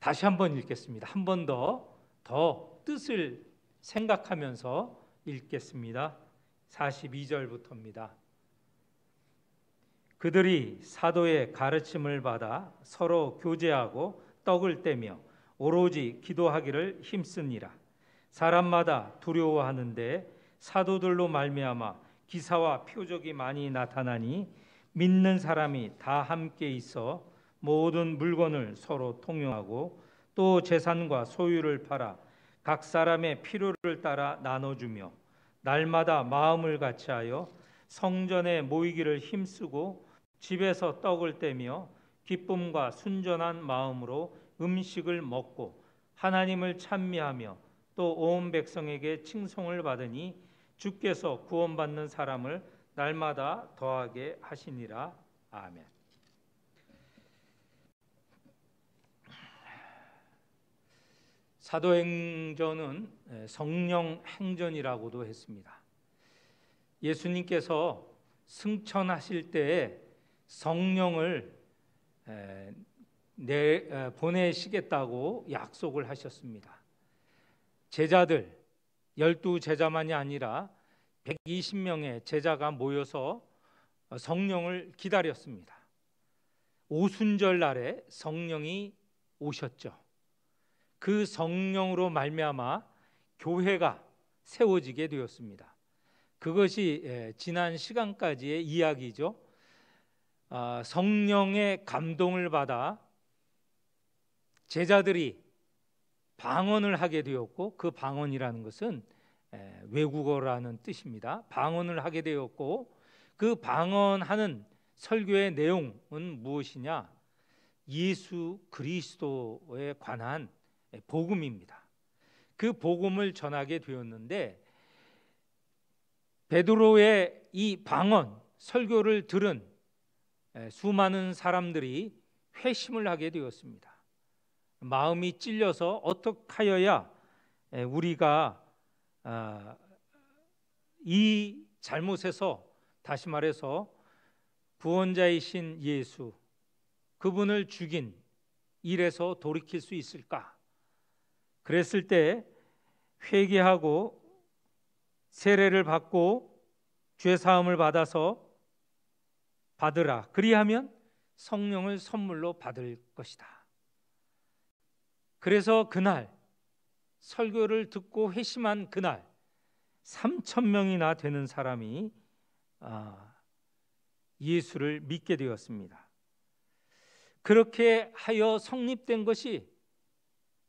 다시 한번 읽겠습니다. 한 번 더 뜻을 생각하면서 읽겠습니다. 42절부터입니다. 그들이 사도의 가르침을 받아 서로 교제하고 떡을 떼며 오로지 기도하기를 힘쓰니라. 사람마다 두려워하는데 사도들로 말미암아 기사와 표적이 많이 나타나니 믿는 사람이 다 함께 있어 모든 물건을 서로 통용하고 또 재산과 소유를 팔아 각 사람의 필요를 따라 나눠주며 날마다 마음을 같이하여 성전에 모이기를 힘쓰고 집에서 떡을 떼며 기쁨과 순전한 마음으로 음식을 먹고 하나님을 찬미하며 또 온 백성에게 칭송을 받으니 주께서 구원받는 사람을 날마다 더하게 하시니라. 아멘. 사도행전은 성령 행전이라고도 했습니다. 예수님께서 승천하실 때에 성령을 보내시겠다고 약속을 하셨습니다. 제자들 12제자만이 아니라 120명의 제자가 모여서 성령을 기다렸습니다. 오순절 날에 성령이 오셨죠. 그 성령으로 말미암아 교회가 세워지게 되었습니다. 그것이 지난 시간까지의 이야기죠. 성령의 감동을 받아 제자들이 방언을 하게 되었고, 그 방언이라는 것은 외국어라는 뜻입니다. 방언을 하게 되었고, 그 방언하는 설교의 내용은 무엇이냐? 예수 그리스도에 관한 복음입니다. 그 복음을 전하게 되었는데, 베드로의 이 방언 설교를 들은 수많은 사람들이 회심을 하게 되었습니다. 마음이 찔려서 어떻게 하여야 우리가 이 잘못에서, 다시 말해서 구원자이신 예수, 그분을 죽인 일에서 돌이킬 수 있을까? 그랬을 때 회개하고 세례를 받고 죄 사함을 받아서 받으라. 그리하면 성령을 선물로 받을 것이다. 그래서 그날 설교를 듣고 회심한 그날 3,000명이나 되는 사람이 예수를 믿게 되었습니다. 그렇게 하여 성립된 것이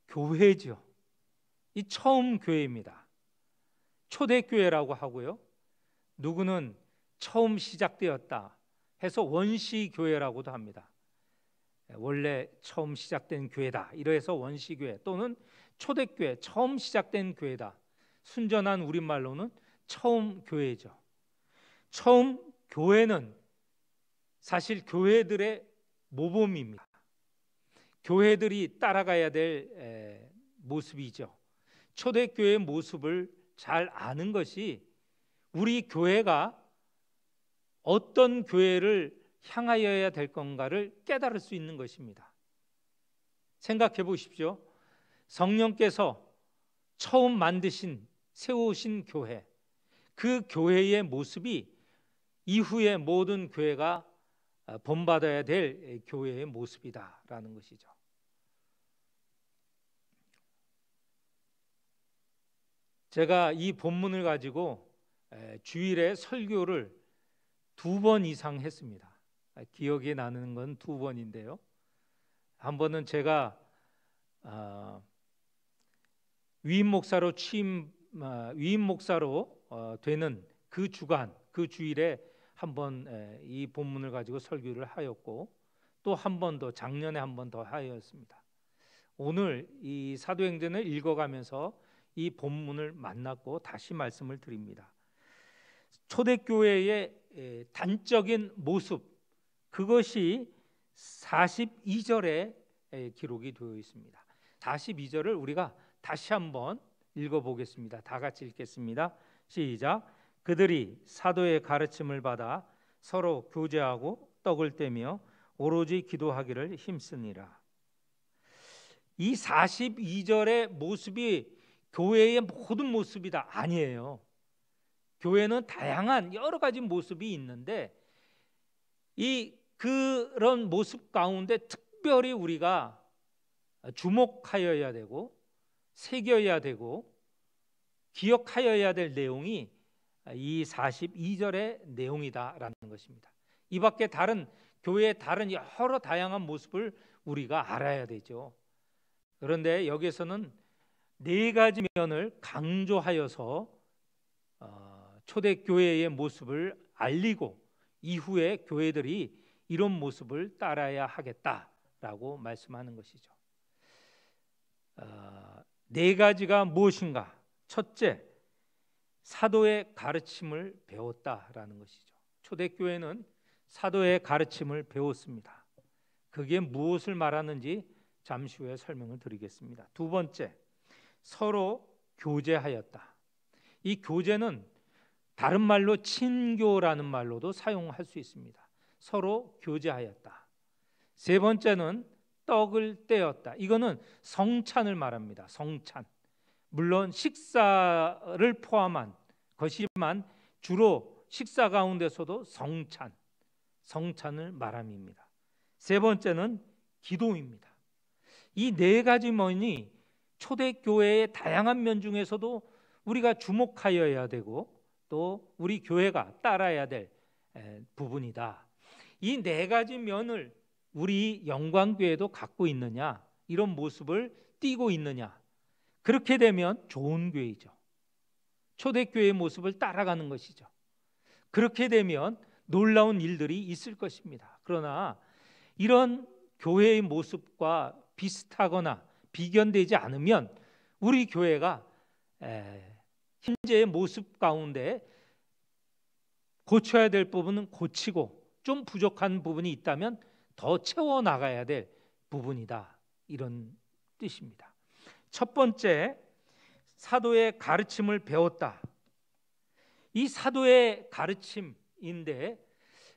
교회죠. 이 처음 교회입니다. 초대교회라고 하고요, 누구는 처음 시작되었다 해서 원시교회라고도 합니다. 원래 처음 시작된 교회다 이래서 원시교회, 또는 초대교회, 처음 시작된 교회다. 순전한 우리말로는 처음 교회죠. 처음 교회는 사실 교회들의 모범입니다. 교회들이 따라가야 될 모습이죠. 초대교회의 모습을 잘 아는 것이 우리 교회가 어떤 교회를 향하여야 될 건가를 깨달을 수 있는 것입니다. 생각해 보십시오. 성령께서 처음 만드신, 세우신 교회, 그 교회의 모습이 이후에 모든 교회가 본받아야 될 교회의 모습이다라는 것이죠. 제가 이 본문을 가지고 주일에 설교를 2번 이상 했습니다. 기억이 나는 건 2번인데요. 한 번은 제가 위임 목사로 되는 그 주간, 그 주일에 한 번 이 본문을 가지고 설교를 하였고, 또 한 번 더, 작년에 한 번 더 하였습니다. 오늘 이 사도행전을 읽어가면서 이 본문을 만났고 다시 말씀을 드립니다. 초대교회의 단적인 모습, 그것이 42절에 기록이 되어 있습니다. 42절을 우리가 다시 한번 읽어보겠습니다. 다 같이 읽겠습니다. 시작. 그들이 사도의 가르침을 받아 서로 교제하고 떡을 떼며 오로지 기도하기를 힘쓰니라. 이 42절의 모습이 교회의 모든 모습이다 아니에요. 교회는 다양한 여러 가지 모습이 있는데 그런 모습 가운데 특별히 우리가 주목하여야 되고 새겨야 되고 기억하여야 될 내용이 이 42절의 내용이다라는 것입니다. 이 밖에 다른 교회의 다른 여러 다양한 모습을 우리가 알아야 되죠. 그런데 여기서는 네 가지 면을 강조하여서 초대교회의 모습을 알리고 이후에 교회들이 이런 모습을 따라야 하겠다라고 말씀하는 것이죠. 네 가지가 무엇인가? 첫째, 사도의 가르침을 배웠다라는 것이죠. 초대교회는 사도의 가르침을 배웠습니다. 그게 무엇을 말하는지 잠시 후에 설명을 드리겠습니다. 두 번째, 서로 교제하였다. 이 교제는 다른 말로 친교라는 말로도 사용할 수 있습니다. 서로 교제하였다. 세 번째는 떡을 떼었다. 이거는 성찬을 말합니다. 성찬. 물론 식사를 포함한 것이지만 주로 식사 가운데서도 성찬을 말함입니다. 세 번째는 기도입니다. 이 네 가지 면이 초대교회의 다양한 면 중에서도 우리가 주목하여야 되고 또 우리 교회가 따라야 될 부분이다. 이 네 가지 면을 우리 영광교회도 갖고 있느냐, 이런 모습을 띠고 있느냐, 그렇게 되면 좋은 교회이죠. 초대교회의 모습을 따라가는 것이죠. 그렇게 되면 놀라운 일들이 있을 것입니다. 그러나 이런 교회의 모습과 비슷하거나 비견되지 않으면 우리 교회가 현재의 모습 가운데 고쳐야 될 부분은 고치고 좀 부족한 부분이 있다면 더 채워나가야 될 부분이다, 이런 뜻입니다. 첫 번째, 사도의 가르침을 배웠다. 이 사도의 가르침인데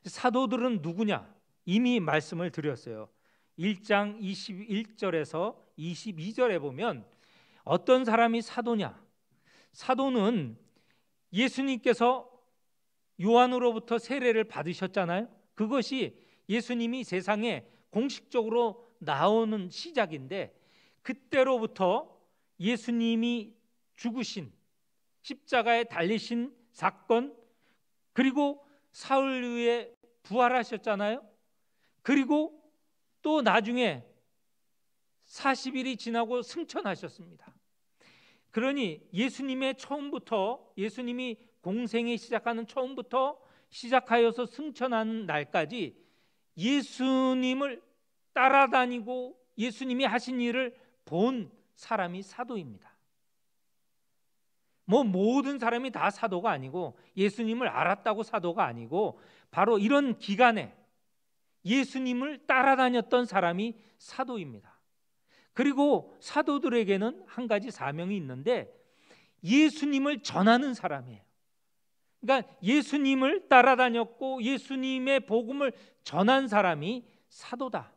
사도들은 누구냐? 이미 말씀을 드렸어요. 1장 21절에서 22절에 보면 어떤 사람이 사도냐? 사도는 예수님께서 요한으로부터 세례를 받으셨잖아요. 그것이 예수님이 세상에 공식적으로 나오는 시작인데, 그때로부터 예수님이 죽으신, 십자가에 달리신 사건, 그리고 사흘 후에 부활하셨잖아요. 그리고 또 나중에 40일이 지나고 승천하셨습니다. 그러니 예수님의 처음부터, 예수님이 공생에 시작하는 처음부터 시작하여서 승천하는 날까지 예수님을 따라다니고 예수님이 하신 일을 본 사람이 사도입니다. 모든 사람이 다 사도가 아니고, 예수님을 알았다고 사도가 아니고, 바로 이런 기간에 예수님을 따라다녔던 사람이 사도입니다. 그리고 사도들에게는 한 가지 사명이 있는데 예수님을 전하는 사람이에요. 그러니까 예수님을 따라다녔고 예수님의 복음을 전한 사람이 사도다.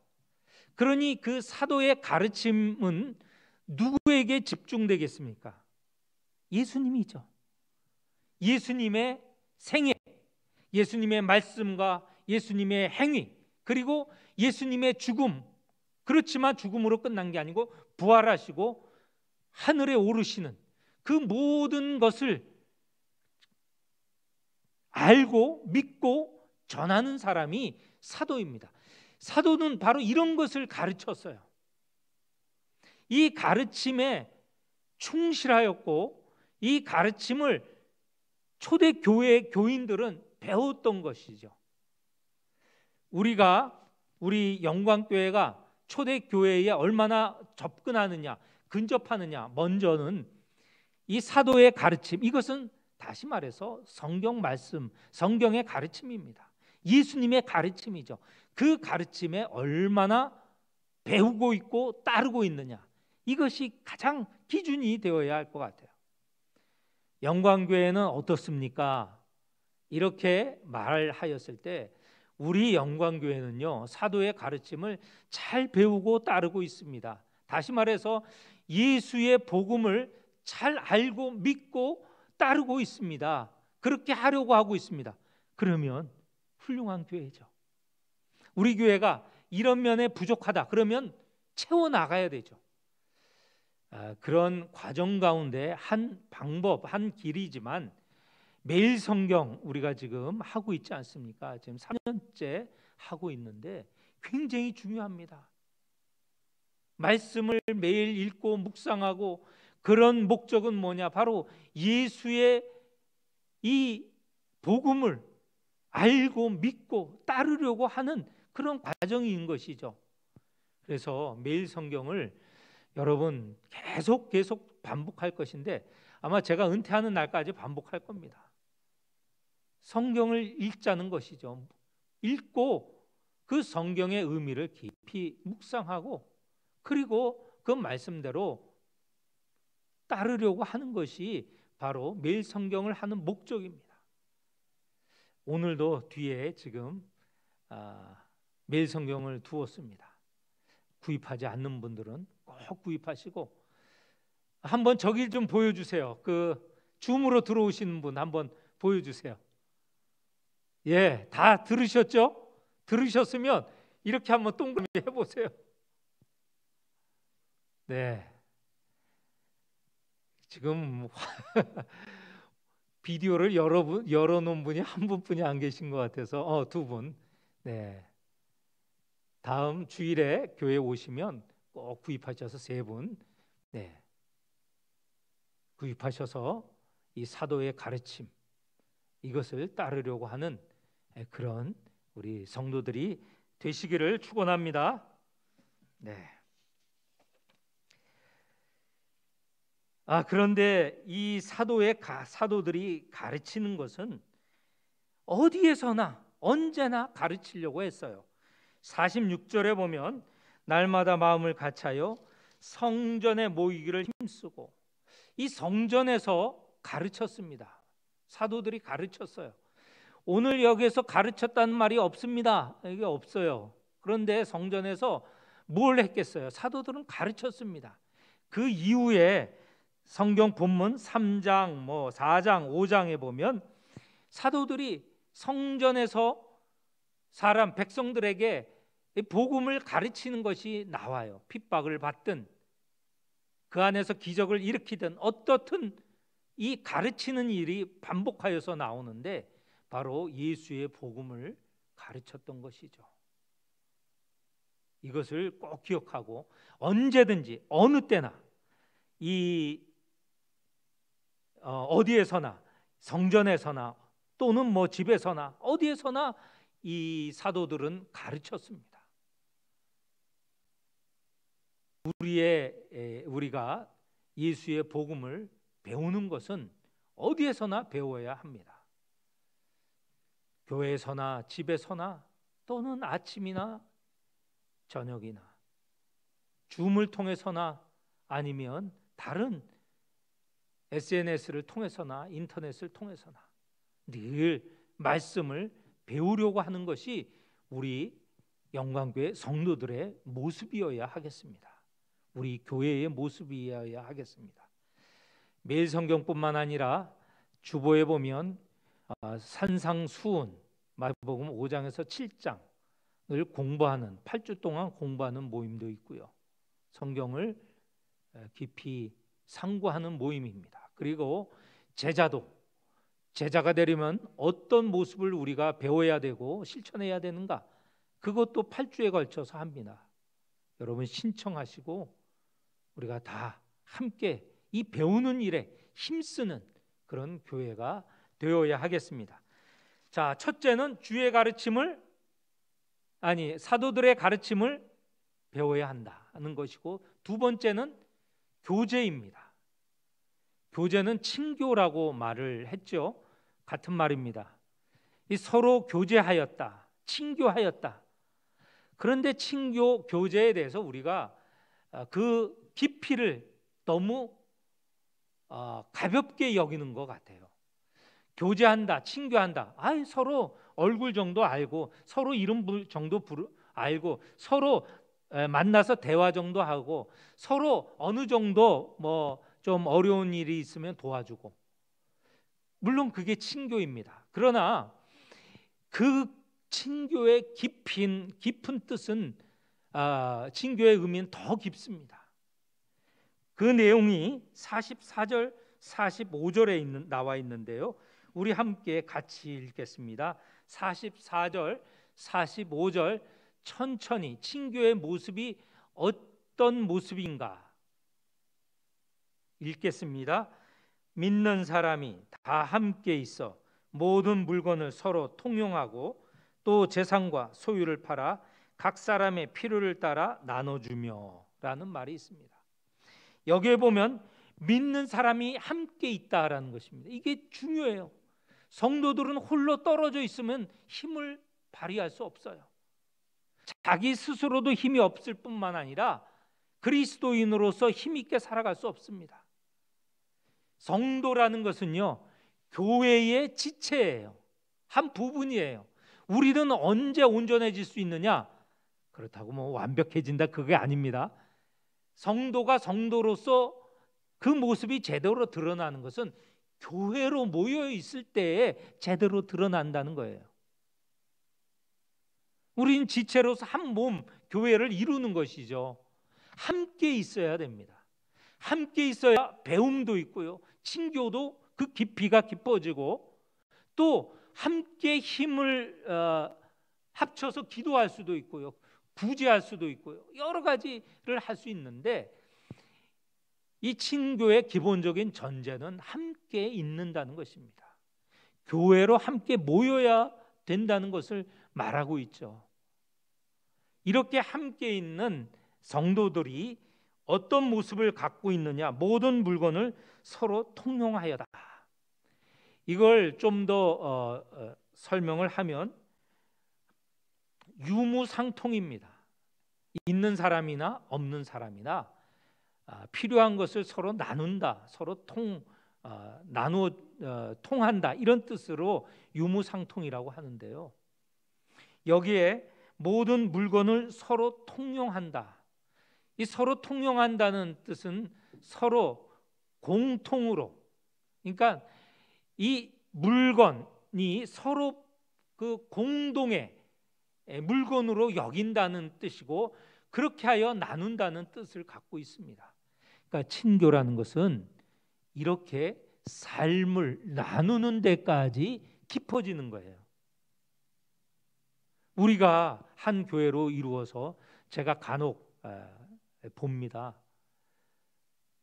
그러니 그 사도의 가르침은 누구에게 집중되겠습니까? 예수님이죠. 예수님의 생애, 예수님의 말씀과 예수님의 행위, 그리고 예수님의 죽음, 그렇지만 죽음으로 끝난 게 아니고 부활하시고 하늘에 오르시는 그 모든 것을 알고 믿고 전하는 사람이 사도입니다. 사도는 바로 이런 것을 가르쳤어요. 이 가르침에 충실하였고 이 가르침을 초대교회 교인들은 배웠던 것이죠. 우리 영광교회가 초대교회에 얼마나 접근하느냐, 근접하느냐, 먼저는 이 사도의 가르침, 이것은 다시 말해서 성경 말씀, 성경의 가르침입니다. 예수님의 가르침이죠. 그 가르침에 얼마나 배우고 있고 따르고 있느냐, 이것이 가장 기준이 되어야 할 것 같아요. 영광교회는 어떻습니까? 이렇게 말하였을 때 우리 영광교회는요, 사도의 가르침을 잘 배우고 따르고 있습니다. 다시 말해서 예수의 복음을 잘 알고 믿고 따르고 있습니다. 그렇게 하려고 하고 있습니다. 그러면 훌륭한 교회죠. 우리 교회가 이런 면에 부족하다 그러면 채워나가야 되죠. 그런 과정 가운데 한 방법, 한 길이지만 매일 성경 우리가 지금 하고 있지 않습니까? 지금 3년째 하고 있는데 굉장히 중요합니다. 말씀을 매일 읽고 묵상하고, 그런 목적은 뭐냐? 바로 예수의 이 복음을 알고 믿고 따르려고 하는 그런 과정인 것이죠. 그래서 매일 성경을 여러분 계속 반복할 것인데 아마 제가 은퇴하는 날까지 반복할 겁니다. 성경을 읽자는 것이죠. 읽고 그 성경의 의미를 깊이 묵상하고, 그리고 그 말씀대로 따르려고 하는 것이 바로 매일 성경을 하는 목적입니다. 오늘도 뒤에 지금 매일 성경을 두었습니다. 구입하지 않는 분들은 꼭 구입하시고, 한번 저길 좀 보여주세요. 그 줌으로 들어오시는 분 한번 보여주세요. 예, 다 들으셨죠? 들으셨으면 이렇게 한번 동그라미 해보세요. 네, 지금 비디오를 열어놓은 분이 한 분뿐이 안 계신 것 같아서 두 분. 네, 다음 주일에 교회 오시면 꼭 구입하셔서 세 분, 네, 구입하셔서 이 사도의 가르침, 이것을 따르려고 하는 그런 우리 성도들이 되시기를 축원합니다. 네. 그런데 이 사도들이 가르치는 것은 어디에서나 언제나 가르치려고 했어요. 46절에 보면 날마다 마음을 같이하여 성전에 모이기를 힘쓰고, 이 성전에서 가르쳤습니다. 사도들이 가르쳤어요. 오늘 여기에서 가르쳤다는 말이 없습니다. 이게 없어요. 그런데 성전에서 뭘 했겠어요? 사도들은 가르쳤습니다. 그 이후에 성경 본문 3장, 4장, 5장에 보면 사도들이 성전에서 백성들에게 복음을 가르치는 것이 나와요. 핍박을 받든 그 안에서 기적을 일으키든 어떻든 이 가르치는 일이 반복하여서 나오는데 바로 예수의 복음을 가르쳤던 것이죠. 이것을 꼭 기억하고 언제든지 어느 때나 어디에서나, 성전에서나 또는 집에서나 어디에서나 이 사도들은 가르쳤습니다. 우리가 예수의 복음을 배우는 것은 어디에서나 배워야 합니다. 교회에서나 집에서나 또는 아침이나 저녁이나 줌을 통해서나 아니면 다른 SNS를 통해서나 인터넷을 통해서나 늘 말씀을 배우려고 하는 것이 우리 영광교회 성도들의 모습이어야 하겠습니다. 우리 교회의 모습이어야 하겠습니다. 매일 성경뿐만 아니라 주보에 보면 산상수훈, 마태복음 5장에서 7장을 공부하는 8주 동안 공부하는 모임도 있고요. 성경을 깊이 상고하는 모임입니다. 그리고 제자가 되려면 어떤 모습을 우리가 배워야 되고 실천해야 되는가, 그것도 8주에 걸쳐서 합니다. 여러분 신청하시고 우리가 다 함께 이 배우는 일에 힘쓰는 그런 교회가 되어야 하겠습니다. 자, 첫째는 사도들의 가르침을 배워야 한다는 것이고, 두 번째는 교제입니다. 교제는 친교라고 말을 했죠. 같은 말입니다. 서로 교제하였다, 친교하였다. 그런데 친교, 교제에 대해서 우리가 그 깊이를 너무 가볍게 여기는 것 같아요. 교제한다, 친교한다. 서로 얼굴 정도 알고, 서로 이름 정도 알고, 서로 만나서 대화 정도 하고 서로 어느 정도 뭐 좀 어려운 일이 있으면 도와주고, 물론 그게 친교입니다. 그러나 그 친교의 깊은 뜻은 친교의 의미는 더 깊습니다. 그 내용이 44절 45절에 나와 있는데요, 우리 함께 같이 읽겠습니다. 44절 45절 천천히 친교의 모습이 어떤 모습인가 읽겠습니다. 믿는 사람이 다 함께 있어 모든 물건을 서로 통용하고 또 재산과 소유를 팔아 각 사람의 필요를 따라 나눠주며 라는 말이 있습니다. 여기에 보면 믿는 사람이 함께 있다라는 것입니다. 이게 중요해요. 성도들은 홀로 떨어져 있으면 힘을 발휘할 수 없어요. 자기 스스로도 힘이 없을 뿐만 아니라 그리스도인으로서 힘 있게 살아갈 수 없습니다. 성도라는 것은요, 교회의 지체예요. 한 부분이에요. 우리는 언제 온전해질 수 있느냐? 그렇다고 뭐 완벽해진다, 그게 아닙니다. 성도가 성도로서 그 모습이 제대로 드러나는 것은 교회로 모여 있을 때에 제대로 드러난다는 거예요. 우리는 지체로서 한 몸, 교회를 이루는 것이죠. 함께 있어야 됩니다. 함께 있어야 배움도 있고요, 친교도 그 깊이가 깊어지고, 또 함께 힘을 합쳐서 기도할 수도 있고요, 구제할 수도 있고요, 여러 가지를 할 수 있는데, 이 친교의 기본적인 전제는 함께 있는다는 것입니다. 교회로 함께 모여야 된다는 것을 말하고 있죠. 이렇게 함께 있는 성도들이 어떤 모습을 갖고 있느냐? 모든 물건을 서로 통용하여다. 이걸 좀 더 설명을 하면 유무상통입니다. 있는 사람이나 없는 사람이나 필요한 것을 서로 나눈다, 서로 통한다, 이런 뜻으로 유무상통이라고 하는데요, 여기에 모든 물건을 서로 통용한다. 이 서로 통용한다는 뜻은 서로 공통으로, 그러니까 이 물건이 서로 그 공동의 물건으로 여긴다는 뜻이고, 그렇게 하여 나눈다는 뜻을 갖고 있습니다. 그러니까 친교라는 것은 이렇게 삶을 나누는 데까지 깊어지는 거예요. 우리가 한 교회로 이루어서 제가 간혹 봅니다.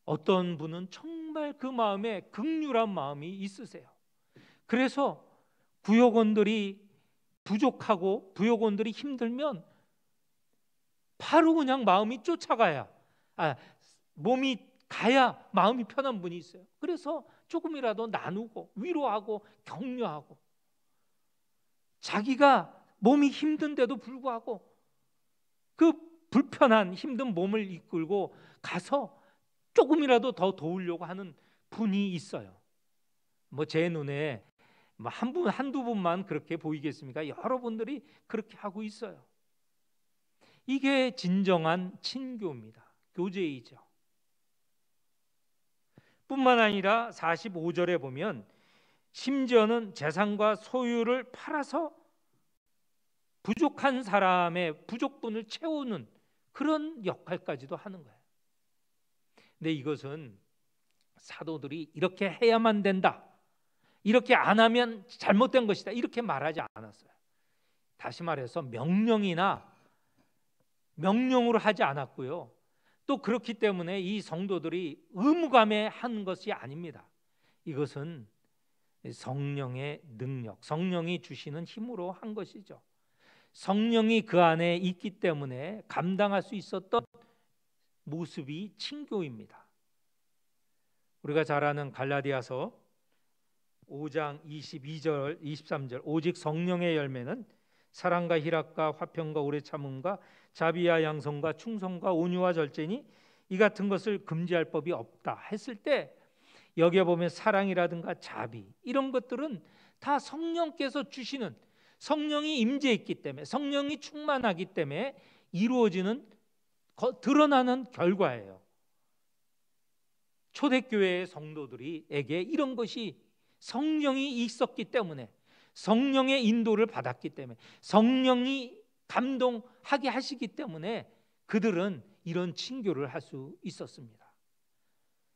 어떤 분은 정말 그 마음에 긍휼한 마음이 있으세요. 그래서 부역원들이 부족하고 부역원들이 힘들면 바로 그냥 마음이 쫓아가야, 몸이 가야 마음이 편한 분이 있어요. 그래서 조금이라도 나누고 위로하고 격려하고, 자기가 몸이 힘든데도 불구하고 그 불편한 힘든 몸을 이끌고 가서 조금이라도 더 도우려고 하는 분이 있어요. 뭐 제 눈에 한두 분만 그렇게 보이겠습니까? 여러분들이 그렇게 하고 있어요. 이게 진정한 친교입니다. 교제이죠. 뿐만 아니라 45절에 보면 심지어는 재산과 소유를 팔아서 부족한 사람의 부족분을 채우는 그런 역할까지도 하는 거예요. 근데 이것은 사도들이 이렇게 해야만 된다, 이렇게 안 하면 잘못된 것이다, 이렇게 말하지 않았어요. 다시 말해서 명령으로 하지 않았고요, 또 그렇기 때문에 이 성도들이 의무감에 한 것이 아닙니다. 이것은 성령의 능력, 성령이 주시는 힘으로 한 것이죠. 성령이 그 안에 있기 때문에 감당할 수 있었던 모습이 친교입니다. 우리가 잘 아는 갈라디아서 5장 22절 23절, 오직 성령의 열매는 사랑과 희락과 화평과 오래 참음과 자비와 양성과 충성과 온유와 절제니 이 같은 것을 금지할 법이 없다 했을 때, 여기에 보면 사랑이라든가 자비, 이런 것들은 다 성령께서 주시는, 성령이 임재했기 때문에, 성령이 충만하기 때문에 이루어지는 드러나는 결과예요. 초대교회의 성도들에게 이런 것이 성령이 있었기 때문에, 성령의 인도를 받았기 때문에, 성령이 감동하게 하시기 때문에 그들은 이런 친교를 할 수 있었습니다.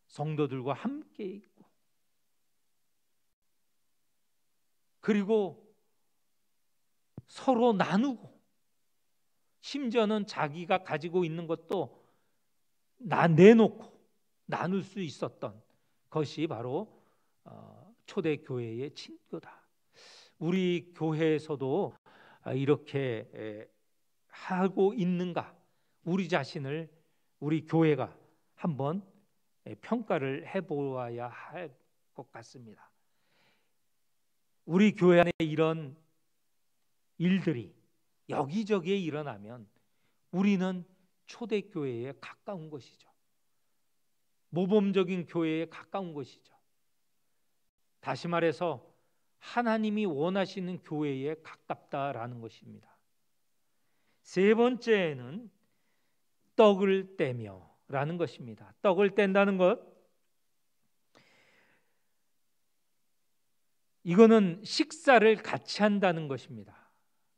성도들과 함께 있고, 그리고 서로 나누고, 심지어는 자기가 가지고 있는 것도 내놓고 나눌 수 있었던 것이 바로 초대교회의 친교다. 우리 교회에서도 이렇게 하고 있는가? 우리 자신을, 우리 교회가 한번 평가를 해보아야 할 것 같습니다. 우리 교회 안에 이런 일들이 여기저기에 일어나면 우리는 초대교회에 가까운 것이죠. 모범적인 교회에 가까운 것이죠. 다시 말해서 하나님이 원하시는 교회에 가깝다라는 것입니다. 세 번째는 떡을 떼며 라는 것입니다. 떡을 뗀다는 것, 이거는 식사를 같이 한다는 것입니다.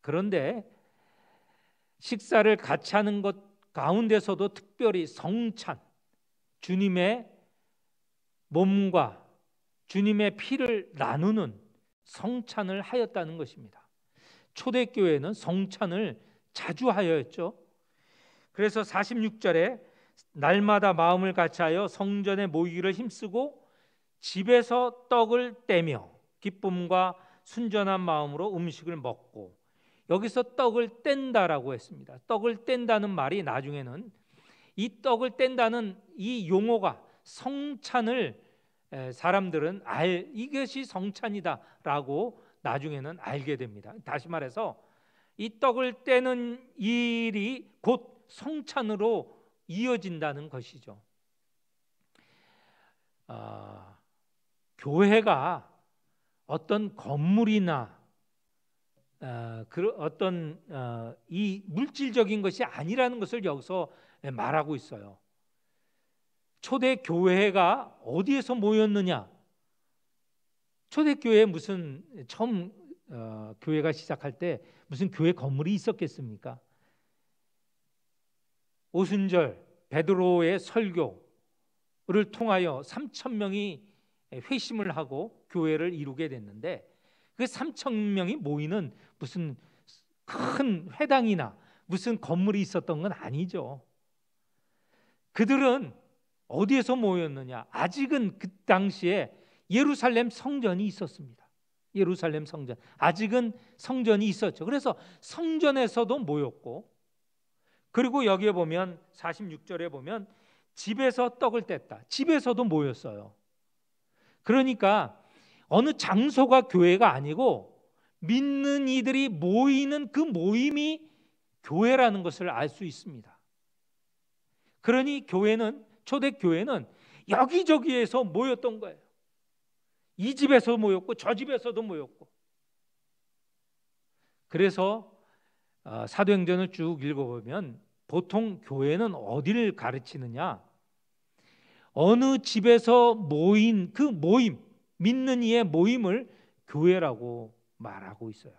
그런데 식사를 같이 하는 것 가운데서도 특별히 성찬, 주님의 몸과 주님의 피를 나누는 성찬을 하였다는 것입니다. 초대교회는 성찬을 자주 하였죠. 그래서 46절에 날마다 마음을 같이하여 성전에 모이기를 힘쓰고 집에서 떡을 떼며 기쁨과 순전한 마음으로 음식을 먹고, 여기서 떡을 뗀다라고 했습니다. 떡을 뗀다는 말이 나중에는, 이 떡을 뗀다는 이 용어가 성찬을 사람들은 이것이 성찬이다라고 나중에는 알게 됩니다. 다시 말해서 이 떡을 떼는 일이 곧 성찬으로 이어진다는 것이죠. 교회가 어떤 건물이나 어떤 이 물질적인 것이 아니라는 것을 여기서 말하고 있어요. 초대교회가 어디에서 모였느냐? 초대교회에 무슨 처음 교회가 시작할 때 무슨 교회 건물이 있었겠습니까? 오순절 베드로의 설교를 통하여 3,000명이 회심을 하고 교회를 이루게 됐는데, 그 3,000명이 모이는 무슨 큰 회당이나 무슨 건물이 있었던 건 아니죠. 그들은 어디에서 모였느냐? 아직은 그 당시에 예루살렘 성전이 있었습니다. 예루살렘 성전, 아직은 성전이 있었죠. 그래서 성전에서도 모였고, 그리고 여기에 보면 46절에 보면 집에서 떡을 뗐다. 집에서도 모였어요. 그러니까 어느 장소가 교회가 아니고 믿는 이들이 모이는 그 모임이 교회라는 것을 알 수 있습니다. 그러니 교회는, 초대교회는 여기저기에서 모였던 거예요. 이 집에서 모였고 저 집에서도 모였고. 그래서 사도행전을 쭉 읽어보면 보통 교회는 어디를 가르치느냐? 어느 집에서 모인 그 모임, 믿는 이의 모임을 교회라고 말하고 있어요.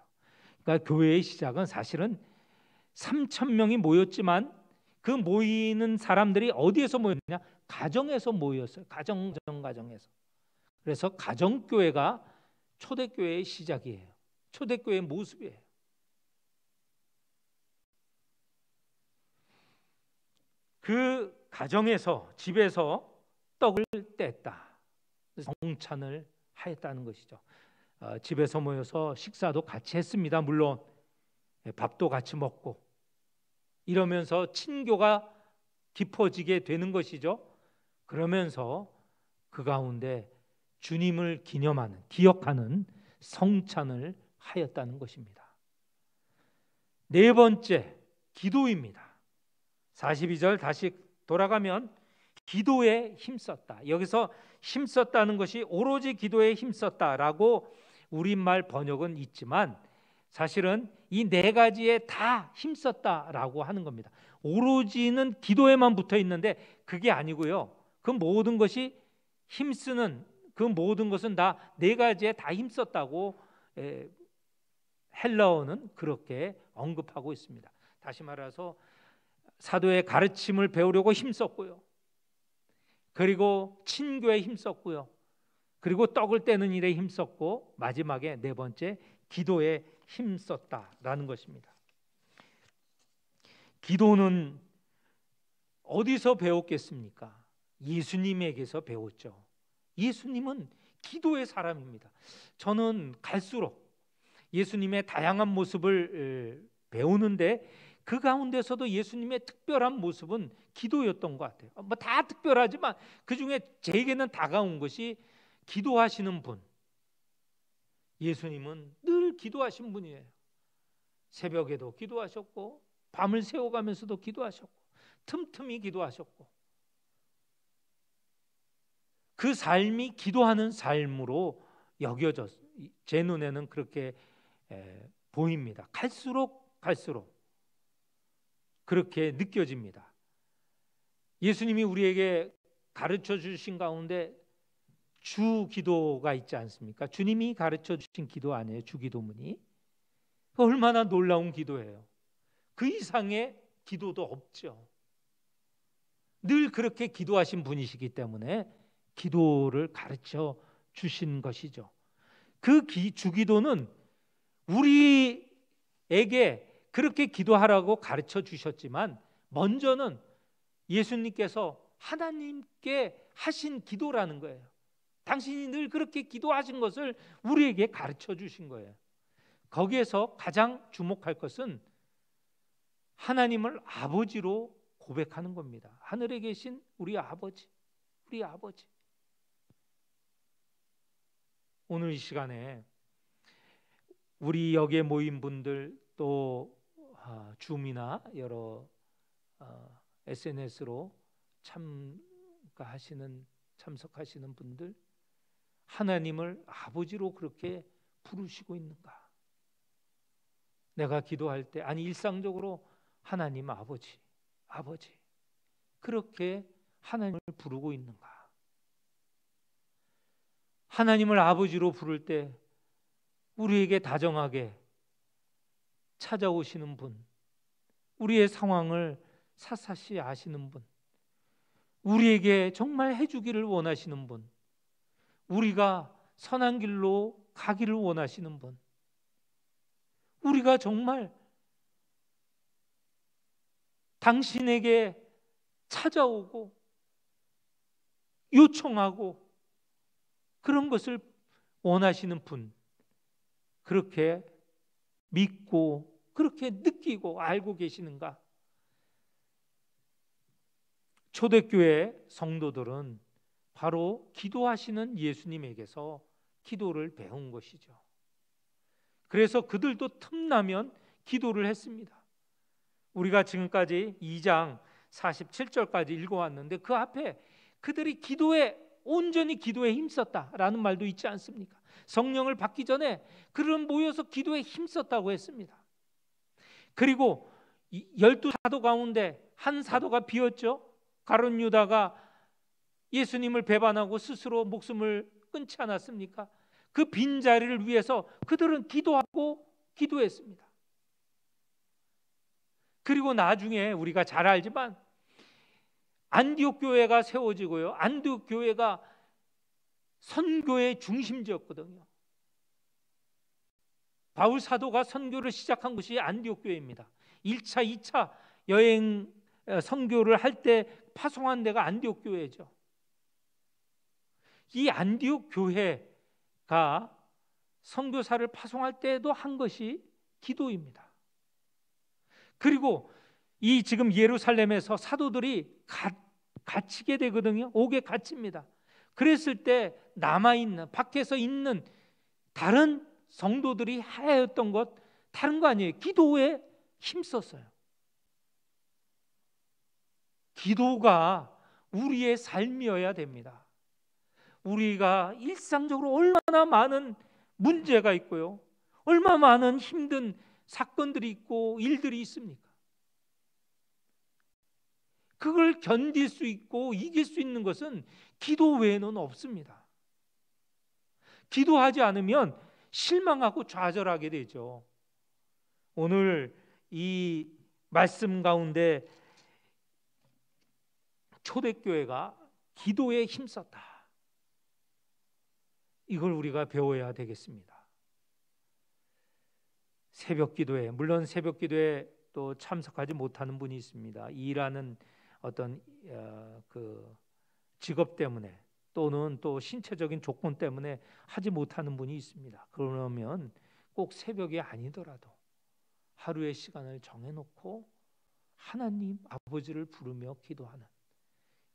그러니까 교회의 시작은 사실은 3,000명이 모였지만 그 모이는 사람들이 어디에서 모였냐? 가정에서 모였어요. 가정에서. 그래서 가정교회가 초대교회의 시작이에요. 초대교회의 모습이에요. 그 가정에서, 집에서 떡을 뗐다. 성찬을 하였다는 것이죠. 집에서 모여서 식사도 같이 했습니다. 물론 밥도 같이 먹고, 이러면서 친교가 깊어지게 되는 것이죠. 그러면서 그 가운데 주님을 기억하는 성찬을 하였다는 것입니다. 네 번째, 기도입니다. 42절 다시 돌아가면 기도에 힘썼다. 여기서 힘썼다는 것이 오로지 기도에 힘썼다라고 우리말 번역은 있지만 사실은 이 네 가지에 다 힘썼다라고 하는 겁니다. 오로지는 기도에만 붙어 있는데 그게 아니고요. 그 모든 것이 힘쓰는, 그 모든 것은 다 네 가지에 다 힘썼다고 헬라어는 그렇게 언급하고 있습니다. 다시 말해서 사도의 가르침을 배우려고 힘썼고요. 그리고 친교에 힘썼고요. 그리고 떡을 떼는 일에 힘썼고, 마지막에 네 번째 기도에 힘썼다라는 것입니다. 기도는 어디서 배웠겠습니까? 예수님에게서 배웠죠. 예수님은 기도의 사람입니다. 저는 갈수록 예수님의 다양한 모습을 배우는데 그 가운데서도 예수님의 특별한 모습은 기도였던 것 같아요. 뭐 다 특별하지만 그 중에 제게는 다가온 것이 기도하시는 분. 예수님은 늘 기도하신 분이에요. 새벽에도 기도하셨고, 밤을 새워가면서도 기도하셨고, 틈틈이 기도하셨고, 그 삶이 기도하는 삶으로 여겨져 제 눈에는 그렇게 보입니다. 갈수록 그렇게 느껴집니다. 예수님이 우리에게 가르쳐 주신 가운데 주기도가 있지 않습니까? 주님이 가르쳐 주신 기도 아니에요, 주기도문이. 얼마나 놀라운 기도예요. 그 이상의 기도도 없죠. 늘 그렇게 기도하신 분이시기 때문에 기도를 가르쳐 주신 것이죠. 그 주기도는 우리에게 그렇게 기도하라고 가르쳐 주셨지만 먼저는 예수님께서 하나님께 하신 기도라는 거예요. 당신이 늘 그렇게 기도하신 것을 우리에게 가르쳐 주신 거예요. 거기에서 가장 주목할 것은 하나님을 아버지로 고백하는 겁니다. 하늘에 계신 우리 아버지, 우리 아버지. 오늘 이 시간에 우리 여기에 모인 분들, 또 줌이나 여러 SNS로 참석하시는 분들, 하나님을 아버지로 그렇게 부르시고 있는가? 내가 기도할 때, 아니 일상적으로 하나님 아버지, 아버지, 그렇게 하나님을 부르고 있는가? 하나님을 아버지로 부를 때 우리에게 다정하게 찾아오시는 분, 우리의 상황을 사사시 아시는 분, 우리에게 정말 해주기를 원하시는 분, 우리가 선한 길로 가기를 원하시는 분, 우리가 정말 당신에게 찾아오고 요청하고 그런 것을 원하시는 분, 그렇게 믿고 그렇게 느끼고 알고 계시는가? 초대교회 성도들은 바로 기도하시는 예수님에게서 기도를 배운 것이죠. 그래서 그들도 틈나면 기도를 했습니다. 우리가 지금까지 2장 47절까지 읽어왔는데 그 앞에 그들이 온전히 기도에 힘썼다라는 말도 있지 않습니까? 성령을 받기 전에 그들은 모여서 기도에 힘썼다고 했습니다. 그리고 12사도 가운데 한 사도가 비었죠. 가룟 유다가 예수님을 배반하고 스스로 목숨을 끊지 않았습니까? 그 빈자리를 위해서 그들은 기도하고 기도했습니다. 그리고 나중에 우리가 잘 알지만 안디옥 교회가 세워지고요. 안디옥 교회가 선교의 중심지였거든요. 바울 사도가 선교를 시작한 곳이 안디옥 교회입니다. 1차, 2차 여행 선교를 할 때 파송한 데가 안디옥 교회죠. 이 안디옥 교회가 선교사를 파송할 때에도 한 것이 기도입니다. 그리고 이 지금 예루살렘에서 사도들이 갇히게 되거든요. 옥에 갇힙니다. 그랬을 때 남아있는, 밖에서 있는 다른 성도들이 하였던 것 다른 거 아니에요. 기도에 힘썼어요. 기도가 우리의 삶이어야 됩니다. 우리가 일상적으로 얼마나 많은 문제가 있고요, 얼마나 많은 힘든 사건들이 있고 일들이 있습니까? 그걸 견딜 수 있고 이길 수 있는 것은 기도 외에는 없습니다. 기도하지 않으면 실망하고 좌절하게 되죠. 오늘 이 말씀 가운데 초대교회가 기도에 힘썼다, 이걸 우리가 배워야 되겠습니다. 새벽기도에, 물론 새벽기도에 또 참석하지 못하는 분이 있습니다. 일하는 어떤 그 직업 때문에 또는 또 신체적인 조건 때문에 하지 못하는 분이 있습니다. 그러면 꼭 새벽이 아니더라도 하루의 시간을 정해놓고 하나님 아버지를 부르며 기도하는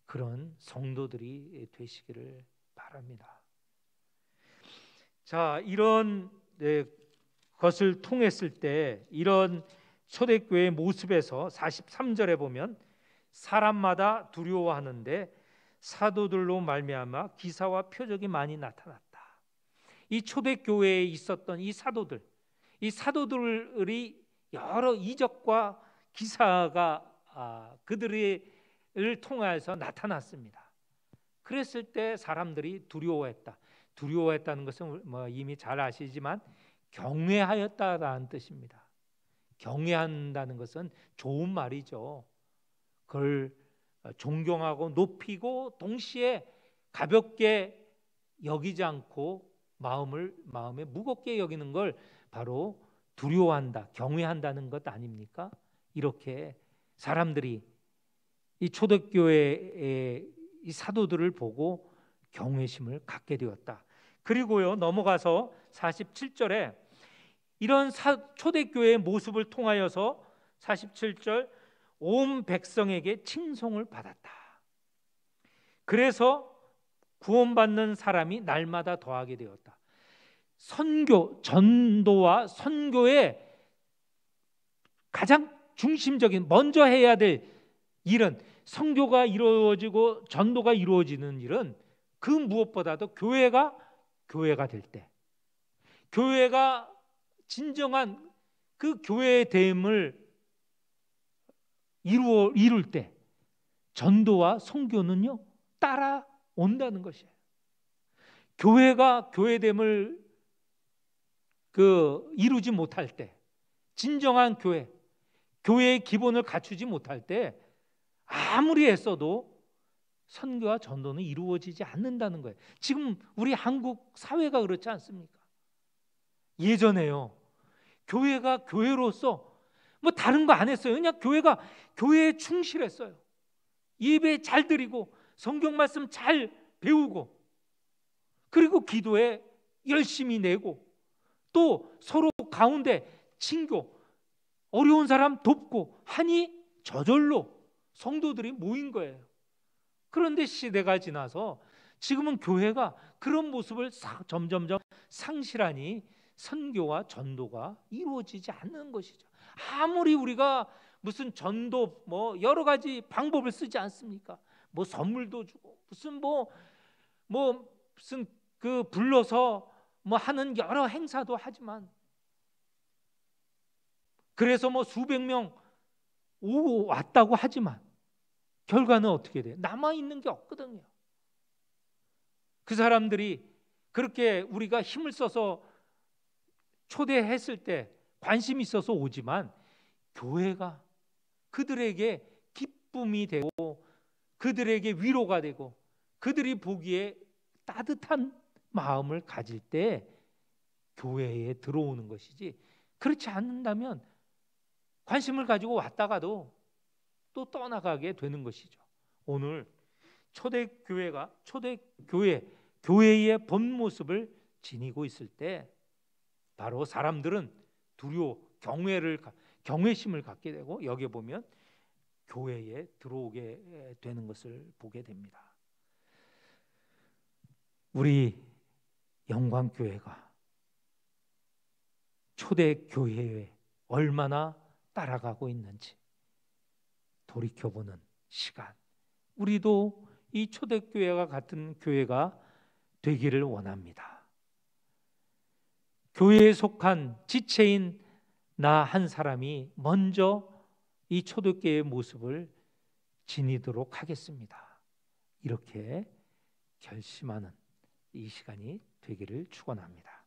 그런 성도들이 되시기를 바랍니다. 자, 이런 것을 통했을 때, 이런 초대교회의 모습에서 43절에 보면 사람마다 두려워하는데 사도들로 말미암아 기사와 표적이 많이 나타났다. 이 초대교회에 있었던 이 사도들이 여러 이적과 기사가 그들을 통하여서 나타났습니다. 그랬을 때 사람들이 두려워했다. 두려워했다는 것은 이미 잘 아시지만 경외하였다라는 뜻입니다. 경외한다는 것은 좋은 말이죠. 그걸 존경하고 높이고 동시에 가볍게 여기지 않고 마음에 무겁게 여기는 걸 바로 두려워한다, 경외한다는 것 아닙니까? 이렇게 사람들이 이 초대교회의 이 사도들을 보고 경외심을 갖게 되었다. 그리고요, 넘어가서 47절에 이런 초대교회의 모습을 통하여서 47절 온 백성에게 칭송을 받았다. 그래서 구원받는 사람이 날마다 더하게 되었다. 선교, 전도와 선교의 가장 중심적인 먼저 해야 될 일은, 선교가 이루어지고 전도가 이루어지는 일은 그 무엇보다도 교회가 될 때, 교회가 진정한 그 교회의 됨을 이룰 때 전도와 선교는요 따라온다는 것이에요. 교회가 교회됨을 이루지 못할 때, 진정한 교회의 기본을 갖추지 못할 때 아무리 애써도 선교와 전도는 이루어지지 않는다는 거예요. 지금 우리 한국 사회가 그렇지 않습니까? 예전에요, 교회가 교회로서 다른 거 안 했어요. 그냥 교회가 교회에 충실했어요. 예배 잘 드리고 성경 말씀 잘 배우고, 그리고 기도에 열심히 내고, 또 서로 가운데 친교, 어려운 사람 돕고 하니 저절로 성도들이 모인 거예요. 그런데 시대가 지나서 지금은 교회가 그런 모습을 점점점 상실하니 선교와 전도가 이루어지지 않는 것이죠. 아무리 우리가 무슨 전도 여러 가지 방법을 쓰지 않습니까? 선물도 주고 무슨 무슨 불러서 하는 여러 행사도 하지만, 그래서 수백 명 오고 왔다고 하지만 결과는 어떻게 돼요? 남아있는 게 없거든요. 그 사람들이 그렇게 우리가 힘을 써서 초대했을 때 관심이 있어서 오지만 교회가 그들에게 기쁨이 되고 그들에게 위로가 되고 그들이 보기에 따뜻한 마음을 가질 때 교회에 들어오는 것이지, 그렇지 않는다면 관심을 가지고 왔다가도 또 떠나가게 되는 것이죠. 오늘 교회의 본 모습을 지니고 있을 때 바로 사람들은 경외심을 갖게 되고, 여기 보면 교회에 들어오게 되는 것을 보게 됩니다. 우리 영광교회가 초대교회에 얼마나 따라가고 있는지 돌이켜보는 시간, 우리도 이 초대교회와 같은 교회가 되기를 원합니다. 교회에 속한 지체인 나 한 사람이 먼저 이 초대교회의 모습을 지니도록 하겠습니다. 이렇게 결심하는 이 시간이 되기를 축원합니다.